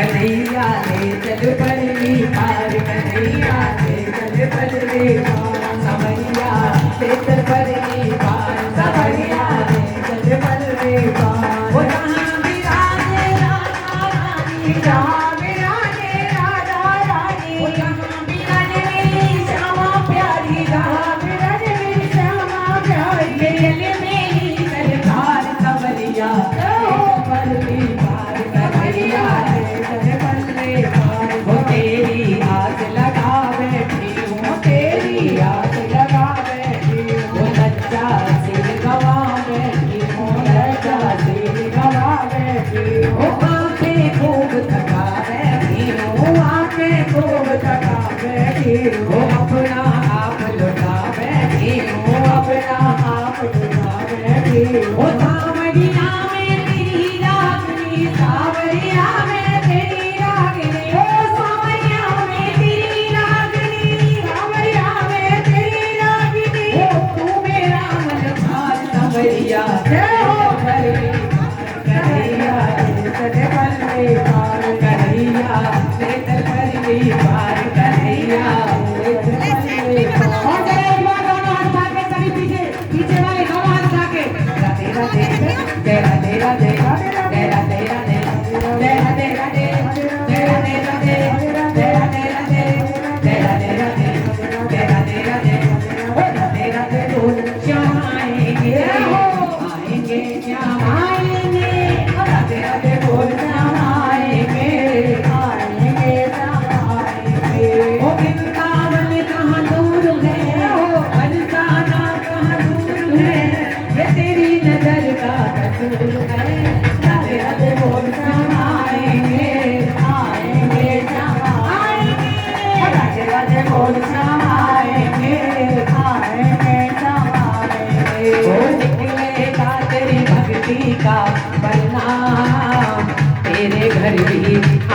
कन्हैया ले चल परली पार, कन्हैया ले चल परली पार, समैया ले चल परली पार, समैया ले चल परली पार। वो जहाँ विराजे राधा रानी, जहाँ विराजे राधा रानी, वो जहाँ विराजे मेरी श्यामा प्यारी, जहाँ विराजे मेरी श्यामा प्यारी, मेरे मेरी सरकार समैया परली पार, कन्हैया ले चल परली पार। वो तेरी आस लगा बैठी हूँ, तेरी आस लगा बैठी हूँ, वो लज्जा सिर गवा बैठी हूँ, लज्जा सिर गवा बैठी हूँ। आँखें खूब थका बैठी हूँ, आँखें खूब थका बैठी हूँ, अपना आप लुटा बैठी हूँ, अपना आप लुटा बैठी हूँ। सावरिया में तेरी रागनी, सावरिया में तेरी रागनी, ओ सावरिया में तेरी रागनी, सावरिया में तेरी रागनी, ओ तू मेरा मन भार सावरिया जय हो परली पार, कन्हैया ले चल परली पार, कन्हैया ले चल परली पार, कन्हैया ले चल परली पार। और जरा एक बार दोनों हाथ उठा के सभी पीछे पीछे वाले दोनों हाथ उठा के राधे राधे जय राधे राधे जय राधे राधे जय राधे राधे जय राधे राधे जय राधे राधे जय राधे राधे जय राधे राधे जय राधे राधे ओ राधे राधे बोल श्याम आएंगे आएंगे श्याम आएंगे, राधे राधे बोल श्याम आएंगे आएंगे श्याम आएंगे। ओ वृंदावन कहाँ दूर है, ओ बरसाना कहाँ दूर है, ये तेरी नजर का कसूर है, राधे राधे बोल श्याम आएंगे आएंगे श्याम आएंगे, राधे राधे बोल श्याम आएंगे आएंगे श्याम आएंगे। ओ निकलेगा तेरी भक्ति का परिणाम, तेरे घर भी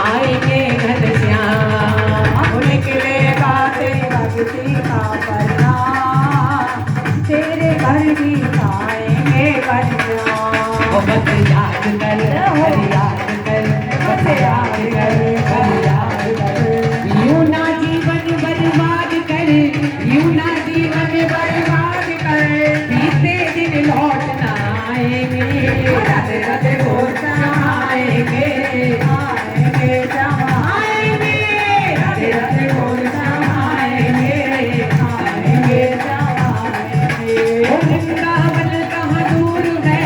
आएंगे घनश्याम, निकलेगा तेरी भक्ति का परिणाम, तेरे घर भी आएंगे घनश्याम। बस याद कर हर याद कर, बस याद कर हर याद कर, यूं ना जीवन बर्बाद कर, यूं ना जीवन बर्बाद कर, बीते दिन लौट ना आएंगे, राधे राधे बोल श्याम आएंगे आएंगे श्याम आएंगे, राधे राधे बोल श्याम आएंगे आएंगे श्याम आएंगे। ओ वृंदावन कहाँ दूर है,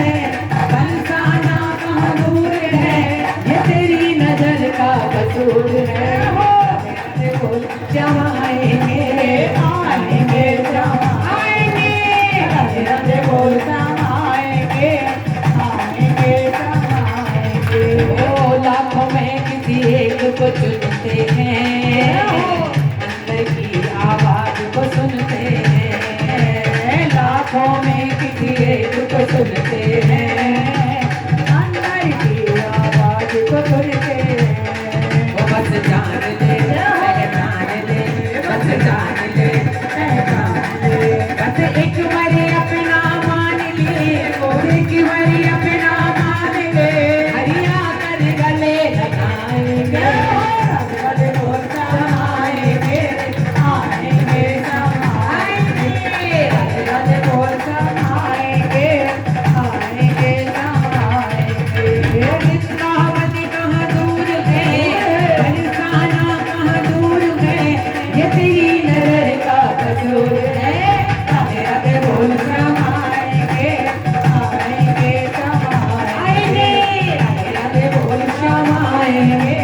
बरसाना कहाँ दूर है, ये तेरी नजर का कसूर है, राधे राधे बोल श्याम आएंगे आएंगे श्याम आएंगे, राधे राधे बोल श्याम आएंगे आएंगे श्याम आएंगे। ओ लाखों में किसी एक को चुनते हैं, अंदर की आवाज को सुनते हैं, लाखों में किसी एक को सुनते हैं, अंदर की आवाज को सुनते हैं। वो बस जान ले पहचान ले, बस जान ले पहचान ले, बस एक बारी अपना मान ले, वो एक बारी अपना मान ले, हरिया कर गले लगाएंगे, राधे राधे बोल श्याम आएंगे आएंगे श्याम आएंगे, राधे राधे बोल श्याम आएंगे आएंगे श्याम आएंगे। वृंदावन कहाँ दूर है, बरसाना कहाँ दूर है, ये तेरी नजर का कसूर है, राधे राधे बोल श्याम आएंगे आएंगे श्याम आएंगे, राधे राधे बोल श्याम आएंगे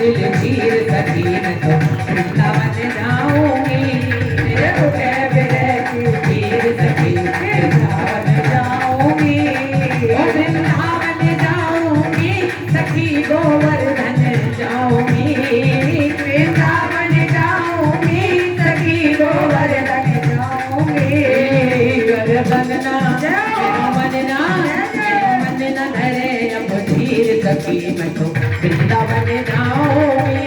दिल चीर सकी मैं तो वृंदावन जाऊंगी मेरे टूटे हृदय की चीर सकी वृंदावन जाऊंगी वृंदावन जाऊंगी सखी गोवर्धन जाऊंगी वृंदावन जाऊंगी सखी गोवर्धन जाऊंगी बनना बनना मन न धरे अब धीर सकी मैं तो वृंदावन जाऊंगी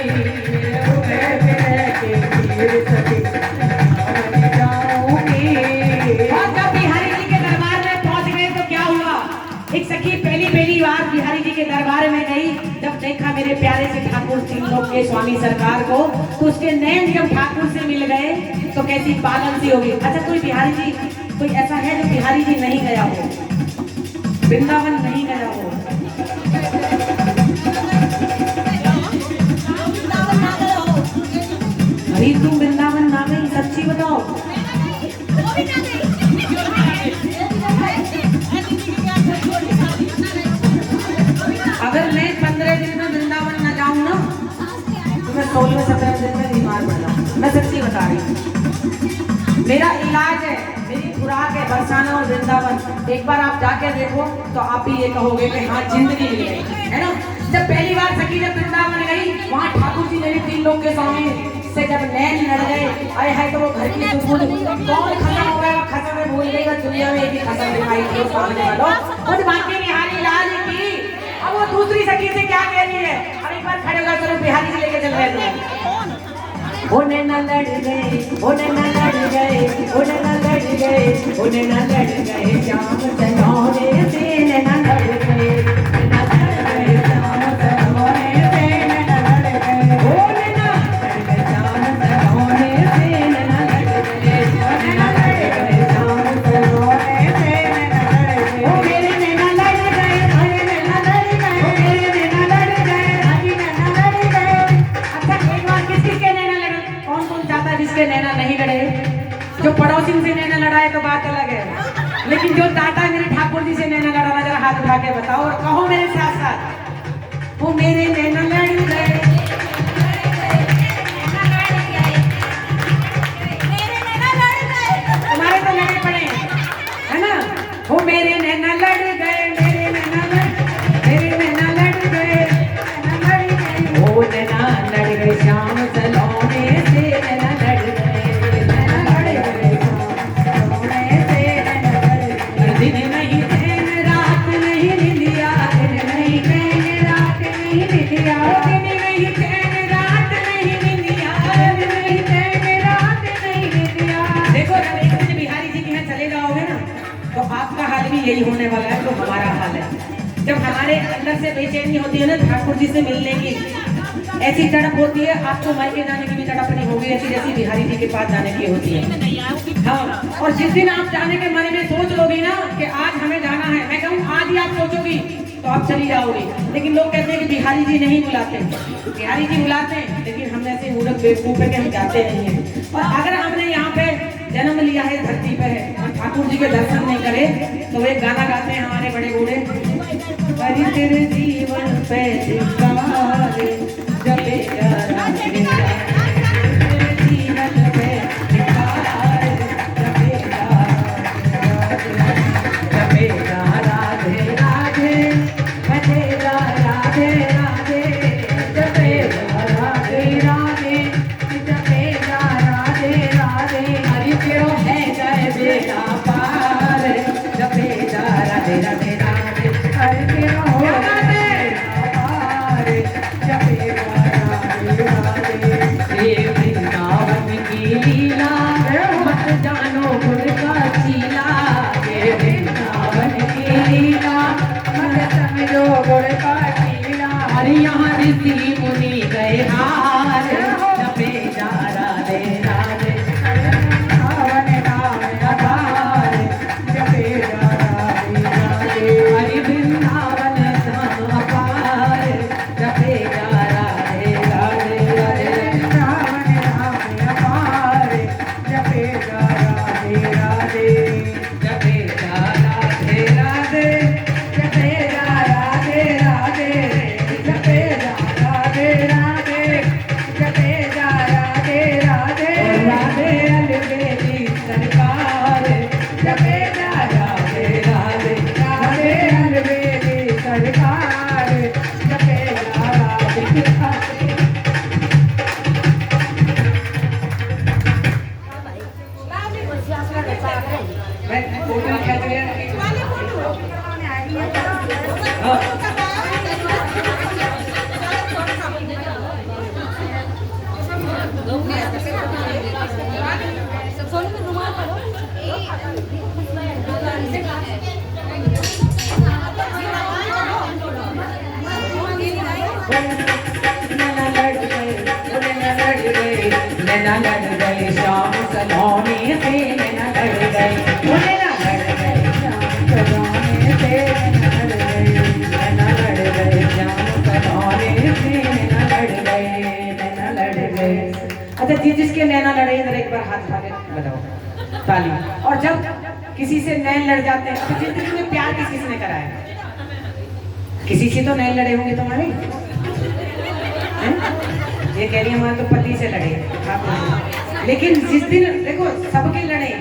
एक सखी पहली बार बिहारी जी के दरबार में गई। जब देखा मेरे प्यारे से ठाकुर तीन लोग के स्वामी सरकार को, तो उसके नैन जब ठाकुर से मिल गए तो कैसी पागल सी होगी। अच्छा, कोई बिहारी जी कोई ऐसा है जो बिहारी जी नहीं गया हो, वृंदावन नहीं गया हो? अरे तुम वृंदावन ना गई, सच्ची बताओ। अगर मैं 15 दिन में वृंदावन न जाऊं ना तो मैं 16-17 दिन में बीमार पड़ जाऊं। मैं सच्ची बता रही हूँ, मेरा इलाज है, मेरी खुराक है बरसाना और वृंदावन। एक बार आप जाके देखो तो आप भी ये कहोगे कि हाँ जिंदगी मिल गई, है ना। जब पहली बार सखी जब वृंदावन गई, वहाँ ठाकुर जी मेरे तीन लोग के स्वामी से जब नैन लड़ गए, अरे है तो वो घर की दुश्मन कौन खत्म हो गया, खत्म में भूल गई दुनिया में एक ही खत्म दिखाई थी उसको आने वालों। खुद बाकी बिहारी लाल की अब वो दूसरी सखी से क्या कह रही है, अब एक बार खड़े होकर चलो बिहारी से लेके चल रहे थे। उन्हें न लड़ गए, उन्हें न लड़ गए, उन्हें न लड़ गए, उन्हें न लड़ गए श्याम सलोने से न लड़ गए, न लड़ गए श्याम सलोने से न लड़ गए, उन्हें न लड़ गए श्याम सलोने से न लड़ गए, उन्हें न लड़ गए श्याम सलोने से न लड़ गए, ओ मेरे ने न लड़ गए, अरे ने न लड़ गए, ओ मेरे ने न लड़ गए, अभी ने न लड़ गए। अच्छा, एक बार किसके नैना लड़े? कौन कौन चाहता है जिसके नैना नहीं लड़े? जो पड़ोसी से नैना लड़ाए तो बात अलग है, लेकिन जो चाहता है मेरे ठाकुर जी से नैना लड़ाना, जरा हाथ उठा के बताओ और कहो मेरे साथ साथ, वो मेरे नैना लड़ गए, तुम्हारे तो लड़े पड़े है ना। वो मेरे नैना लड़ गए, मेरे नैना लड़ गए, ओ नैना लड़ गए श्याम सलोने से नैना लड़ गए, नैना लड़ गए श्याम सलोने से नैना लड़ गए। दिन नहीं चैन रात नहीं निंदिया, दिन नहीं चैन रात नहीं निंदिया, दिन नहीं चैन रात नहीं निंदिया, दिन नहीं चैन रात नहीं निंदिया। देखो, जब एक दिन बिहारी जी के यहाँ चले जाओगे ना तो आपका हाल भी यही होने वाला है जो हमारा हाल है। जब हमारे अंदर से बेचैनी होती है ना ठाकुर जी से मिलने की, ऐसी तड़प होती है, आपको मायके जाने की भी तड़प नहीं होगी ऐसी जैसी बिहारी जी के पास जाने की होती है। हाँ, और जिस दिन आप जाने के मन में सोच लोगी ना कि आज हमें जाना है, मैं कहूँ आज ही आप सोचोगी तो आप चली जाओगी। लेकिन लोग कहते हैं कि बिहारी जी नहीं बुलाते, बिहारी जी बुलाते हैं लेकिन हम ऐसे मूर्ख बेवकूफ है कि हम जाते नहीं हैं। और अगर हमने यहाँ पे जन्म लिया है, धरती पे है, और ठाकुर जी के दर्शन नहीं करे तो वे गाना गाते हैं हमारे बड़े बूढ़े, हरि तेरे जीवन पे धिक्कार, जपे जा राधे तेरे जीवन पे धिक्कार, जपे जा राधे राधे, भजे जा राधे राधे, जपे जा राधे राधे, जपे जा राधे राधे। हरि तेरो है जय बेड़ा पार, जपे जा राधे राधे राधे, हरि तेरो है पार, जपे जा राधे राधे। ये वृंदावन की लीला मत जानो गुण का चीला, ये वृंदावन की लीला मत समझो गुण का चीला। हरि यहाँ ऋषि मुनि गए हार, जपे जा राधे राधे, वृंदावन नाम आधार, जपे जा राधे राधे। हरि वृंदावन धाम अपार, जपे जा राधे राधे, वृंदावन धाम अपार, जपे जा राधे राधे, जपे जा राधे राधे, जपे जा राधे राधे, जपे जा राधे राधे, नैना लड़ गए, नैना लड़ गए, नैना लड़ गए श्याम सलोने से, नैना लड़ गए, नैना लड़ गए श्याम सलोने से, नैना लड़ गए, नैना लड़ गए श्याम सलोने से, नैना लड़ गए, नैना लड़ गए। अच्छा जिसके नैना लड़े इधर एक बार हाथ उठा के बताओ ताली। और जब किसी से नैन लड़ जाते हैं तो जिंदगी में प्यार किसने कराया? किसी से तो नैन लड़े होंगे तुम्हारे, हैं? ये कह रही है हमारे तो पति से लड़े आप। लेकिन जिस दिन देखो सबके लड़े,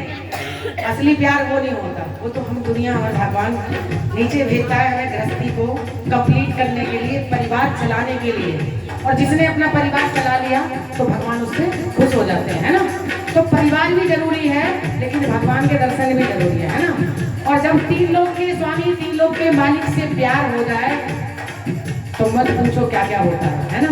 असली प्यार वो नहीं होता, वो तो हम दुनिया और भगवान नीचे भेजता है हमें गृहस्थी को कंप्लीट करने के लिए, परिवार चलाने के लिए। और जिसने अपना परिवार चला लिया तो भगवान उससे खुश हो जाते हैं, है ना। तो परिवार भी जरूरी है लेकिन भगवान के दर्शन भी जरूरी है ना। और जब तीन लोग के स्वामी, तीन लोग के मालिक से प्यार हो जाए तो मत पूछो क्या क्या होता है ना।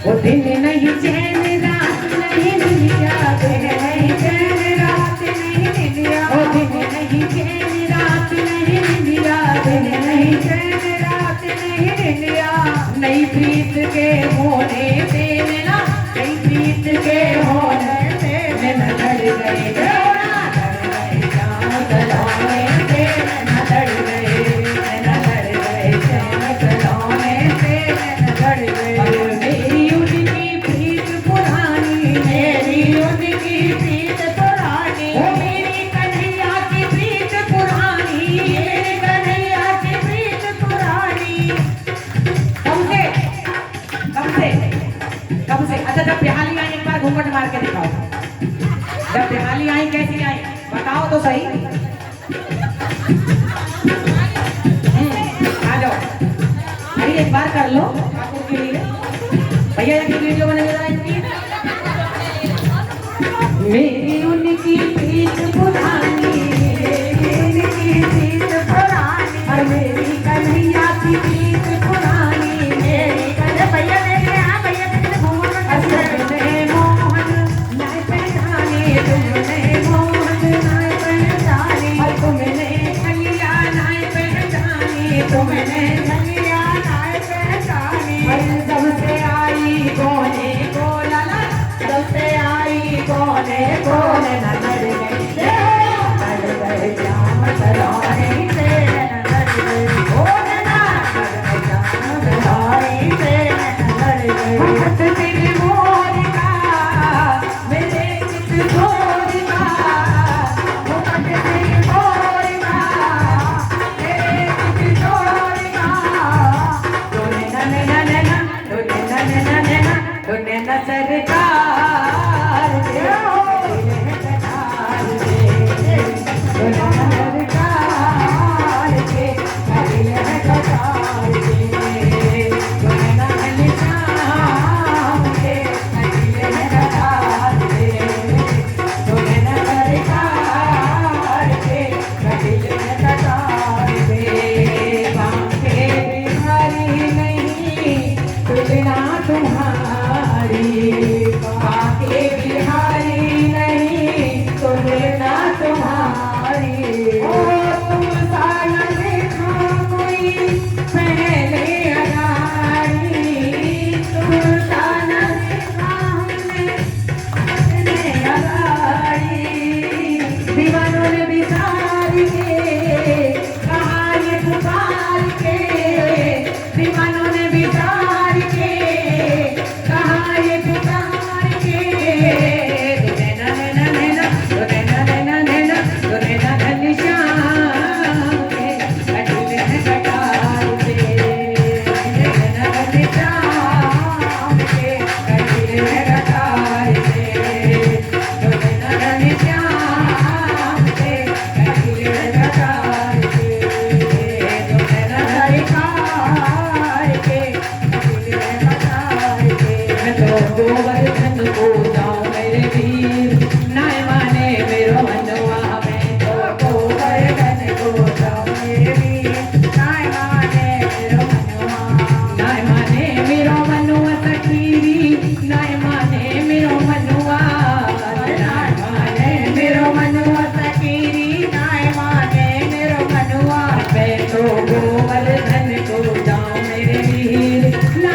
वो दिन नहीं चैन रात नहीं दुनिया, दिन नहीं चैन रात नहीं दुनिया, वो दिन नहीं चैन रात नहीं दुनिया, दिन नहीं चैन रात नहीं दुनिया। नई प्रीत के होने से ना, नई प्रीत के होने से नैना लड़ गए, नैना लड़ गए श्याम सलोने से, नैना लड़ गए, नैना लड़ गए श्याम सलोने से, नैना लड़ गए। मेरी उनकी प्रीत पुरानी, मेरी उनकी प्रीत पुरानी, मेरी कन्हैया की प्रीत पुरानी, मेरी कन्हैया की प्रीत पुरानी। कब से अच्छा जब बिहाली आई एक बार घूंघट मार के दिखाओ, जब बिहाली आई कैसी आई बताओ तो सही। आ जाओ, अरे एक बार कर लो ठाकुर के लिए। भैया एक वीडियो बनेगा जरा इनकी। मेरी उनकी प्रीत पुरानी, मेरी उनकी प्रीत पुरानी, और मेरी कन्हैया की प्रीत पुरानी, मेरी कन्हैया भैया मेरे यहाँ भैया तुमने मोहन नाय पहचानी, तुमने मोहन नाय पहचानी, और तुमने कन्हैया नाय पहचानी, तुमने कन्हैया नाय पहचानी। जब से आई कोने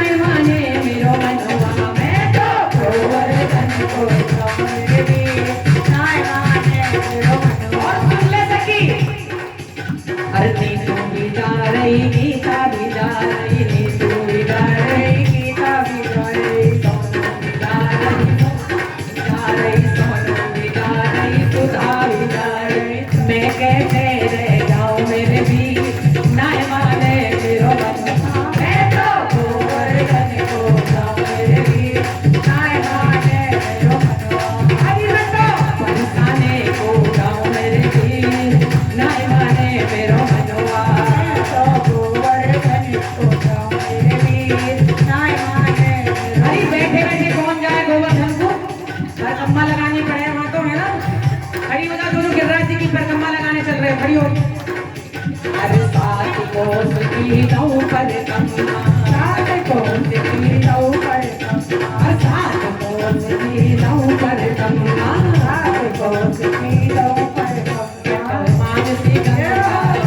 नाय माने मेरो मनवा मैं तो गोवर्धन को जाऊं मेरे वीर नाय माने मेरो मनवा। और सुन ले सखी, अरे तू भी जा रही गीता भी जा रही, तू भी जा रही गीता भी जा रही, सोनू भी जा रही सोनू भी जा रही, सुधा भी जा रही। मैं कैसे रह जाऊं मेरे वीर नाय माने मेरो मनवा मैं तो गोवर्धन को जाऊं मेरे वीर नाय माने मेरो मनवा। हरि बंदो बरसाने को जाऊं मेरे वीर नाय माने मेरो मनवा मैं तो गोवर्धन को जाऊं मेरे वीर नाय माने। अरे बैठे बैठे कौन जाए गोवर्धन को, परिक्रमा लगानी पड़े वहां तो है ना। खड़ी हो जाओ दोनों, गिरिराज जी की परिक्रमा लगाने चल रहे, खड़ी हो। अरे सात कोस की नौ परिक्रमा, सात कोस की नौ परिक्रमा, सात कोस की नौ परिक्रमा, सात कोस की नौ परिक्रमा। मानसी गंगा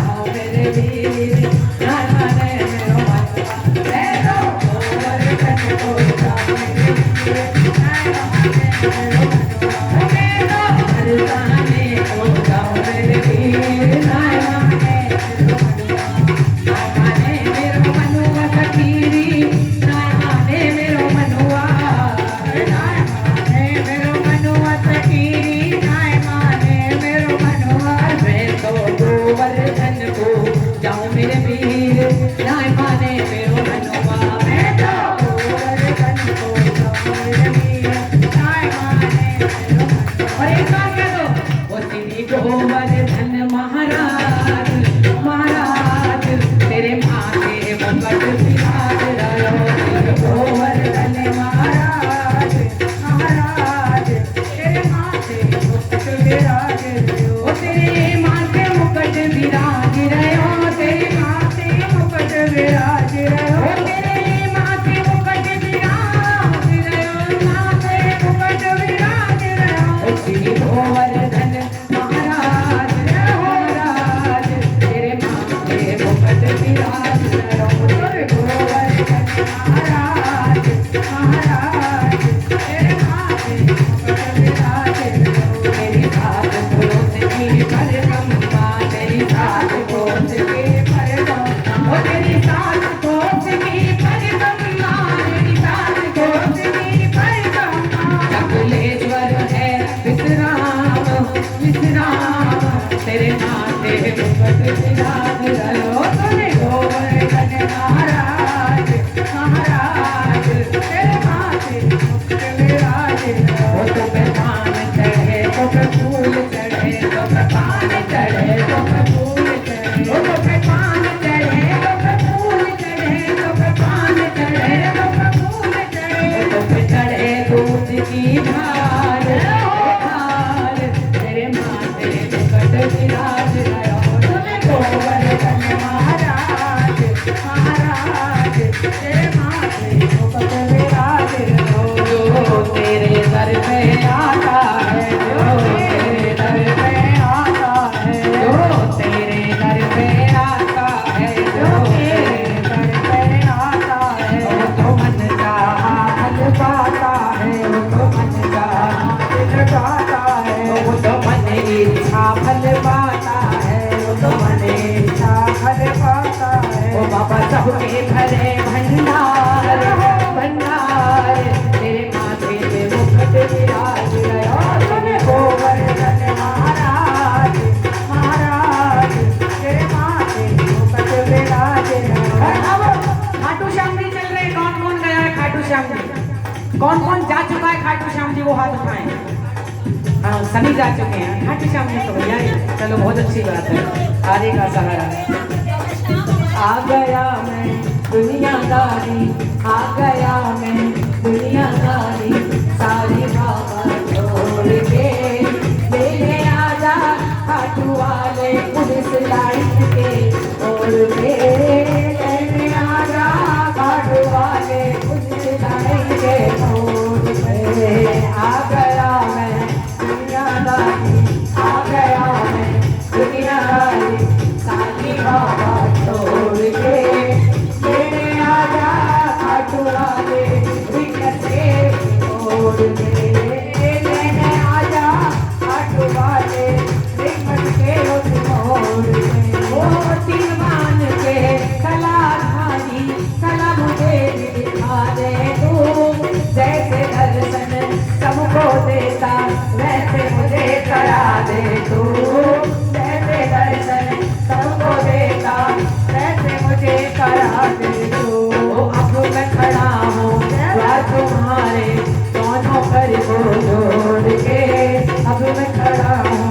हो मेरे वीर नाय माने मेरो मनवा मैं तो गोवर्धन को जाऊं मेरे वीर नाय माने मेरो मनवा मैं तो बरसाने को जाऊं मेरे वीर नाय माने मेरो मनवा। नाय माने मेरो मनवा सखीरी नाय माने मेरो मनवा, नाय माने मेरो मनवा सखीरी नाय माने मेरो मनवा। मैं तो गोवर्धन को जाऊं मेरे वीर नाय माने मेरो मनवा मैं तो गोवर्धन को जाऊं मेरे वीर नाय माने मेरो मनवा। और एक बात कह दो, वो श्री गोवर्धन महाराज महाराज तेरे माथे मुकुट विराज रहो। श्री गोवर्धन महाराज महाराज तेरे माथे मुकुट विराज रहो। ओ तेरे माथे मुकुट विराज रहो, तेरे माथे मुकुट विराज रहो, तेरे माथे मुकुट विराज रहो, माथे मुकुट विराज रहो। श्री गोवर्धन महाराज महाराज तेरे माथे मुकुट विराज रहो। श्री गोवर्धन महाराज महाराज तेरे माथे मुकुट विराज रहो। तेरी सात कोस की परिक्रमा, तेरी सात कोस की परिक्रमा, ओ तेरी सात कोस की परिक्रमा, तेरी सात कोस की परिक्रमा। चकुलेश्वर है विश्राम विश्राम तेरे माथे मुकुट विराज रहो। तेरे गोवर्धन महाराज महाराज तेरे माथे मुकुट विराज रहो। तो पे पान चढ़े तो पे फूल चढ़े, तो पे पान चढ़े तो पे फूल चढ़े, तो पे पान चढ़े तो पे फूल चढ़े, तो पे पान चढ़े तो पे फूल चढ़े, तो पे चढ़े दूध की धार धार तेरे माथे मुकुट विराज रहो। तुम्हें गोवर्धन महाराज महाराज तेरे माथे मुकुट विराज रहो। जो तेरे दर पे आता है, जो तेरे दर पे आता है, जो तेरे दर पे आता है, जो तेरे दर पे आता है, वो तो मन चाहा फल पाता है, वो तो मन चाहा फल पाता है, वो तो मन इच्छा फल पाता है, वो तो मन इच्छा फल पाता है। ओ बाबा सबके भरे भंडार भंडार तेरे माथे पे मुकुट विराज रहो। तुम्हें गोवर्धन महाराज महाराज तेरे माथे मुकुट विराज रहो। अब खाटू श्याम जी चल रहे, कौन कौन गया है खाटू श्याम जी, कौन कौन जा चुका है खाटू श्याम जी, वो हाथ उठाएं। हाँ सभी जा चुके हैं खाटू श्याम जी तो भैया ही, चलो बहुत अच्छी बात है, आगे का सहारा। आ गया मैं दुनियादारी, आ गया मैं दुनियादारी, सारी बाबा छोड़ के ले आजा खाटू वाले पुलिस लाइन के ओर पे, ले आजा खाटू वाले पुलिस लाइन के ओर पे। आ गया मैं दुनियादारी, आ गया मैं दुनियादारी, सारी बाबा छोड़ के ले आजा खाटू छोड़ के लेने आजा खाटू वाले रिंगन के उस मोड़ पे। ओ तीन मान के कलाधारी कला मुझे दिखा दे तू, जैसे दर्शन सबको देता वैसे मुझे करा दे तू, जैसे दर्शन सबको देता वैसे मुझे करा दे तू। अब मैं खड़ा हूँ द्वार तुम्हारे दोनों कर को जोड़ के, अब मैं खड़ा हूँ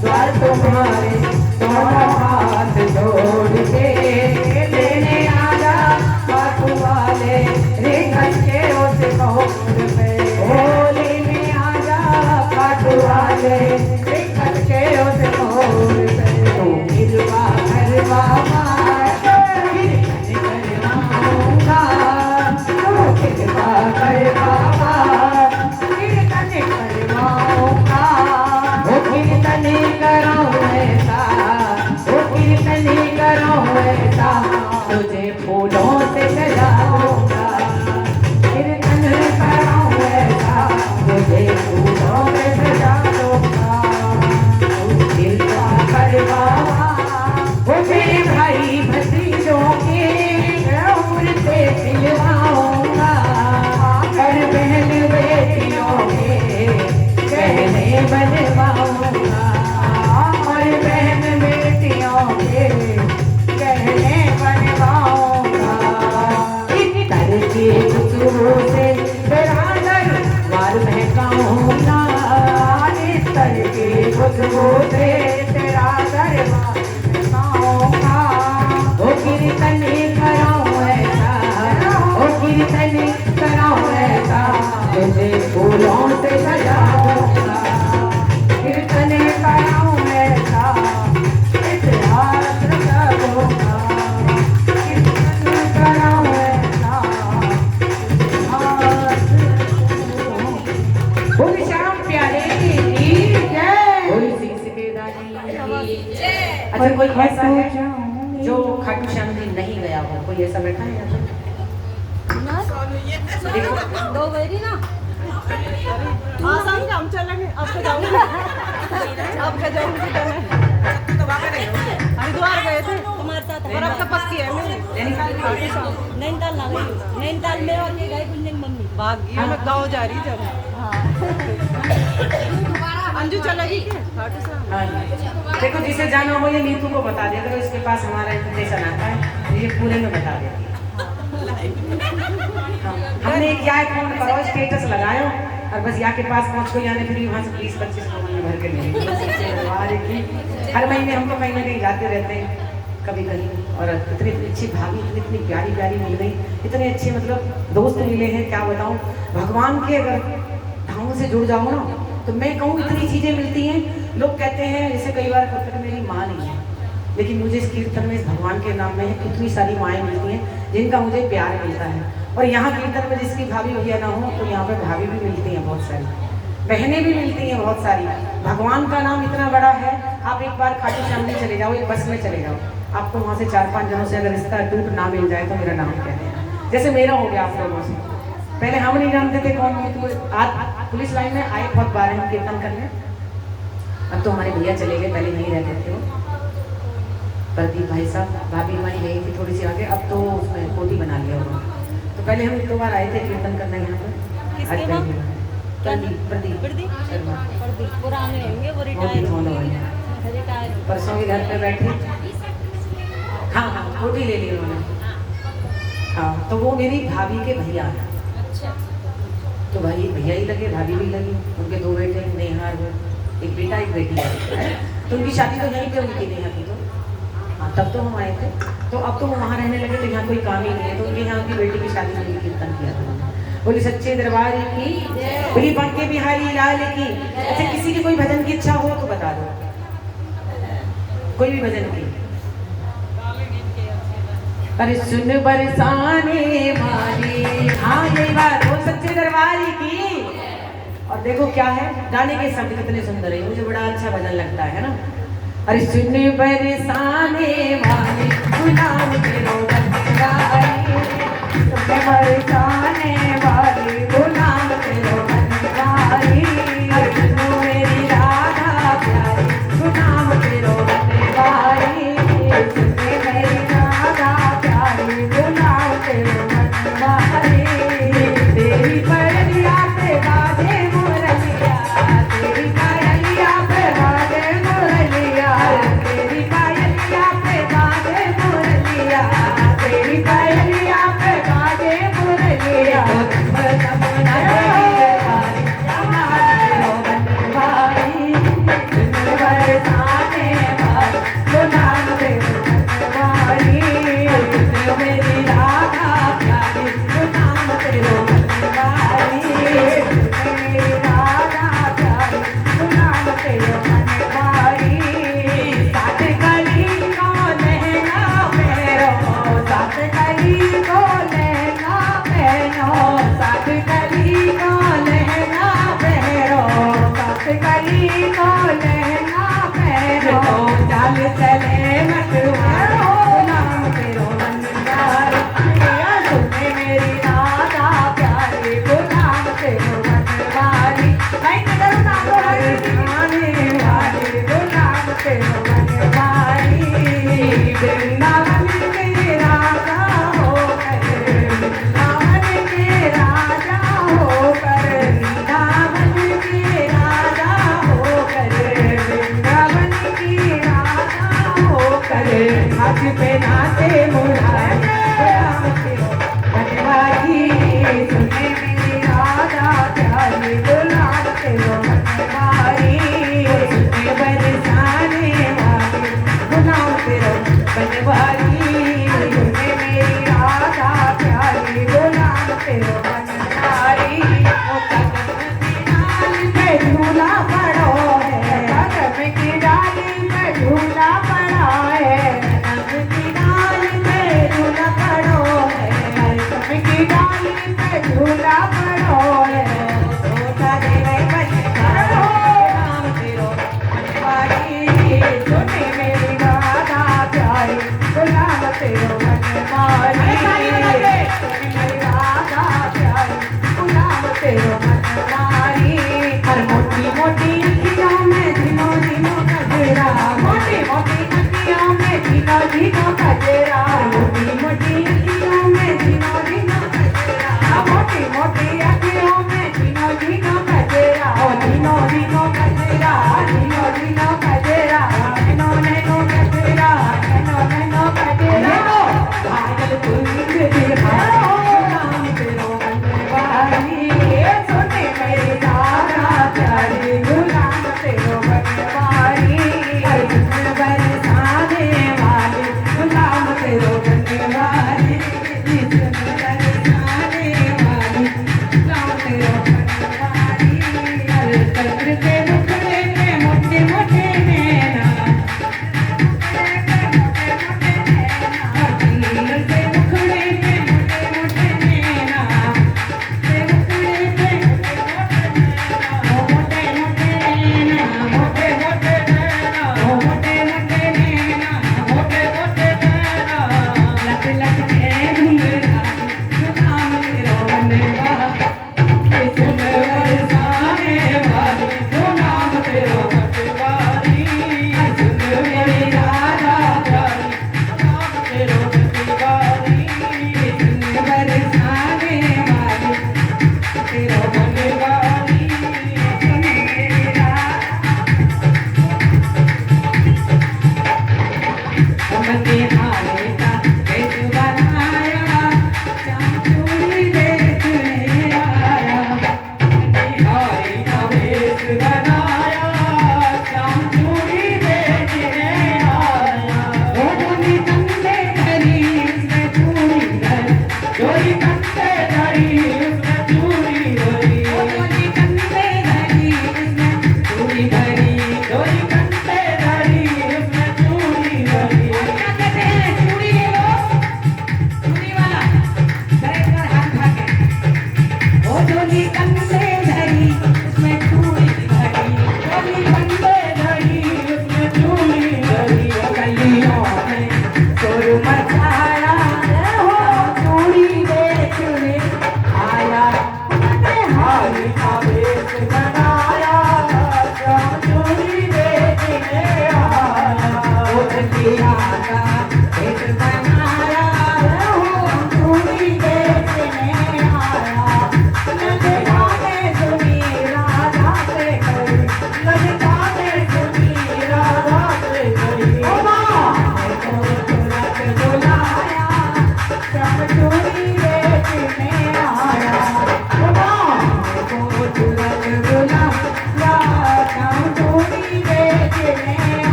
द्वार तुम्हारे दोनों हाथ जोड़ के, लेने आजा खाटू वाले रिंगन के उस मोड़ पे। ओ लेने आजा खाटू वाले रिंगन के उस मोड़ पे। तू गिरवा करवा तुझे फूलों से सजाऊंगा, कीर्तन कराऊं ऐसा, तुझे फूलों से सजाऊंगा। तू गिरवा करवा वो मेरे भाई भतीजों के उम्र से सिलवाऊंगा, कर बहन बेटियों के गहने बनवाऊंगा, और बहन बेटियों के गहने बनवाऊंगा। इतर की खुशबू से तेरा दरबार महकाऊंगा, इतर की खुशबू से तेरा दरबार महकाऊंगा। ओ कीर्तन कराऊं ऐसा, ओ कीर्तन कराऊं ऐसा, तुझे फूलों से सजाऊंगा, कीर्तन कराऊं ऐसा, इतिहास रचाऊंगा, कीर्तन कराऊं ऐसा, इतिहास रचाऊंगा। बोल श्याम प्यारे की जय, बोल सिंह सफेदारी की जय। अच्छा कोई ऐसा है जो खाटू श्याम जी नहीं गया हो? कोई ऐसा बैठा है यहाँ पे? दो गई ना आसाम हम चलेंगे, अब तो जाऊंगी, अब क्या जाऊंगी हरिद्वार गए थे तुम्हारे साथ, और अब तो पक्की है नैनीताल ना गई, नैनीताल में और ये गए कुछ मम्मी भाग्य में गाँव जा रही जब। अंजू चलेगी क्या? देखो जिसे जाना हो ये नीतू को बता दिया करो, इसके पास हमारा इन्विटेशन आता है, ये पूरे में बता देती है। हमने एक या फोन करो स्टेटस लगायो और बस या के पास पहुंच को यानी फिर वहाँ से 20-25 लोगों ने भर के ले हर महीने हम तो कहीं ना कहीं जाते रहते हैं कभी कहीं, और इतनी अच्छी भाभी इतनी प्यारी प्यारी मिल गई, इतने अच्छे मतलब दोस्त मिले हैं, क्या बताऊँ। भगवान के अगर धाम से जुड़ जाओ ना तो मैं कहूँ इतनी चीज़ें मिलती हैं। लोग कहते हैं जैसे कई बार कहते हैं मेरी माँ नहीं है, लेकिन मुझे इस कीर्तन में इस भगवान के नाम में इतनी सारी माएँ मिलती हैं जिनका मुझे प्यार मिलता है। और यहाँ कीर्तन में जिसकी भाभी भैया ना हो तो यहाँ पे भाभी भी मिलती हैं, बहुत सारी बहनें भी मिलती हैं, बहुत सारी। भगवान का नाम इतना बड़ा है, आप एक बार खाटू श्याम जी चले जाओ, एक बस में चले जाओ, आपको वहाँ से 4-5 जनों से अगर रिश्ता टूट ना मिल जाए तो मेरा नाम क्या है। जैसे मेरा हो गया आप लोगों से, पहले हम नहीं जानते थे कौन है, तो आज पुलिस लाइन में आए बहुत बार हम कीर्तन करने, अब तो हमारे भैया चले गए, पहले नहीं रहते थे वो प्रदीप भाई साहब, भाभी हमारी गई थी थोड़ी सी आगे, अब तो उसमें कोटी बना लिया उन्होंने। तो पहले हम 2 बार आए थे कीर्तन करने यहाँ पे। प्रदीप शर्मा पुराने होंगे वो रिटायर परसों के घर पे बैठे, हाँ हाँ कोटी ले ली उन्होंने। हाँ तो वो मेरी भाभी के भैया हैं। अच्छा। तो भाई भैया ही लगे, भाभी भी लगी, उनके 2 बेटे नेहा, एक बेटा एक बेटी है। तो उनकी शादी तो यहीं पे हुई थी नेहा की, तो हाँ तब तो हम आए थे। तो अब तो वो वहाँ रहने लगे तो यहाँ कोई काम ही नहीं है, तो उनके यहाँ उनकी बेटी की शादी में कीर्तन किया था। बोली सच्चे दरबार की, बोली बांके बिहारी लाल की। अच्छा किसी की कोई भजन की इच्छा हो तो बता दो, कोई भी भजन की। अरे सुन बरसाने वाली, हाँ यही बात हो, सच्चे दरबार की। और देखो क्या है, गाने के शब्द कितने सुंदर है, मुझे बड़ा अच्छा भजन लगता है ना। अरे सुन बरसाने वाली गुलाम के रोगन गाई, सुन बरसाने वाली गुलाम के रोगन साथ कली को लहंगा पहरो, साथ कली को लहंगा पहरो, चाल चले मटवारो गुलाम तेरो मनवार, सुने मेरी राधा प्यारी गुलाम तेरो मनवारी, नहीं नजर उतारो आने वाली गुलाम तेरो मनवारी, वृंदावन के राजा होकर, वृंदावन के राजा होकर, वृंदावन के राजा होकर, वृंदावन के राजा होकर, हज पे नाचे मुरारी गुलाम तेरो मनवारी, सुने मेरी राधा प्यारी गुलाम तेरो मनवारी, सुने बरसाने वाली गुलाम तेरो बनवारी, सुने मेरी राधा प्यारी गुलाम तेरो बनवारी, ओ कदम पे झूला पड़ो है, कदम की डाली पे झूला पड़ा है, कदम की डाली पे झूला पड़ो है, कदम की डाली पे झूला पड़ो है, सोता देवे बनवारो गुलाम तेरो बनवारी, सुने मेरी राधा प्यारी गुलाम तेरो मनवारी, सुने मेरी राधा प्यारी गुलाम तेरो मनवारी, हर मोटी मोटी अखियों में दिनों दिनों कजरा, मोटी मोटी अखियों में दिनों दिनों कजरा, मोटी मोटी अखियों में दिनों दिनों कजरा, मोटी मोटी अखियों में दिनों दिनों कजरा, दिनों दिनों कजरा, दिनों दिनों कजरा, नैनो नैनो कजरा, नैनो नैनो कजरा, पागल कुंज दिखाओ गुलाम तेरो बनवारी, सुने मेरी राधा प्यारी गुलाम तेरो बनवारी, अर्जुन बरसाने वाली गुलाम तेरो बनवारी, कृष्ण बरसाने वाली गुलाम तेरो बनवारी, हर चक्र के मुखड़े में मोटे मोटे नैना,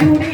चूड़ी